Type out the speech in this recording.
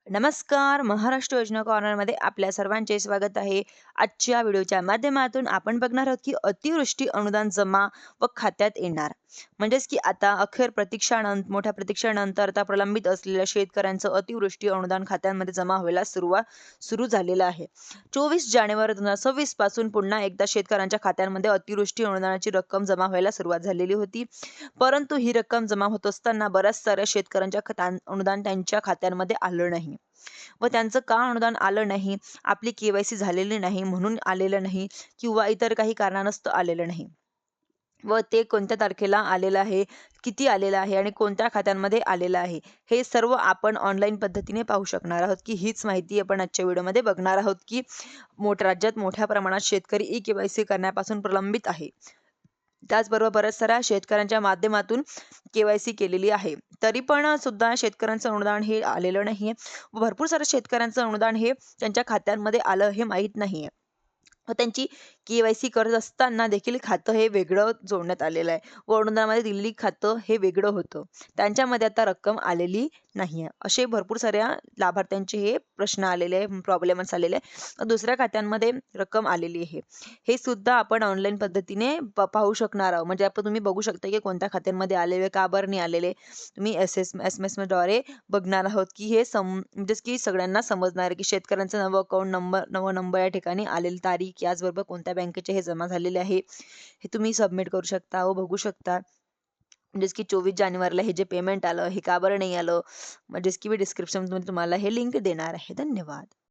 नमस्कार. महाराष्ट्र योजना कॉर्नरमध्ये आपल्या सर्वांचे स्वागत आहे. आजच्या व्हिडिओच्या माध्यमातून आपण बघणार आहोत, की अतिवृष्टी अनुदान जमा व खात्यात येणार. म्हणजेच की आता अखेर मोठ्या प्रतीक्षेनंतर आता प्रलंबित असलेल्या शेतकऱ्यांचं अतिवृष्टी अनुदान खात्यांमध्ये जमा व्हायला सुरू झालेलं आहे. 24 जानेवारी 2026 पासून पुन्हा एकदा शेतकऱ्यांच्या खात्यांमध्ये अतिवृष्टी अनुदानाची रक्कम जमा व्हायला सुरुवात झालेली होती. परंतु ही रक्कम जमा होत असताना बऱ्याच साऱ्या शेतकऱ्यांच्या अनुदान त्यांच्या खात्यांमध्ये आलं नाही. व त्यांचं का अनुदान आलं नाही, आपली के-वाय-सी झालेली नाही म्हणून आलेलं नाही किंवा इतर काही कारणास्तव आलेलं नाही. व ते कोणत्या तारखेला आलेलं आहे, किती आलेलं आहे आणि कोणत्या खात्यांमध्ये आलेलं आहे, हे सर्व आपण ऑनलाईन पद्धतीने पाहू शकणार आहोत, की हीच माहिती आपण आजच्या व्हिडिओमध्ये बघणार आहोत, की राज्यात मोठ्या प्रमाणात शेतकरी ई-के-वाय-सी करण्यापासून प्रलंबित आहे. त्याचबरोबर बऱ्याच साऱ्या शेतकऱ्यांच्या माध्यमातून के-वाय-सी केलेली आहे. तरी पण सुद्धा शेतकऱ्यांचं अनुदान हे आलेलं नाहीये. भरपूर साऱ्या शेतकऱ्यांचं अनुदान हे त्यांच्या खात्यांमध्ये आलं हे माहीत नाहीये. व त्यांची के-वाय-सी करत असताना देखील खातं हे वेगळं जोडण्यात आलेलं आहे व अनुदानामध्ये दिलेली खातं हे वेगळं होतं. त्यांच्यामध्ये आता रक्कम आलेली नाहीये. असे भरपूर साऱ्या लाभार्थ्यांचे हे प्रश्न आलेले आहे, प्रॉब्लेम्स आलेले आहे. दुसऱ्या खात्यांमध्ये रक्कम आलेली आहे. हे सुद्धा आपण ऑनलाईन पद्धतीने पाहू शकणार आहोत. म्हणजे आपण तुम्ही बघू शकता, की कोणत्या खात्यांमध्ये आलेले, का बरं नाही आलेले. तुम्ही एस-एम-एसद्वारे बघणार आहोत, की हे म्हणजेच की सगळ्यांना समजणार आहे, की शेतकऱ्यांचं नवं अकाउंट नंबर, नवा नंबर या ठिकाणी आलेली तारीख, याचबरोबर कोणत्या बँकेचे हे जमा झालेले आहे, हे तुम्ही सबमिट करू शकता व बघू शकता. म्हणजेच की 24 जानेवारीला हे जे पेमेंट आलं, हे का बरं नाही आलं? म्हणजेच की मी डिस्क्रिप्शनमध्ये तुम्हाला हे लिंक देणार आहे. धन्यवाद.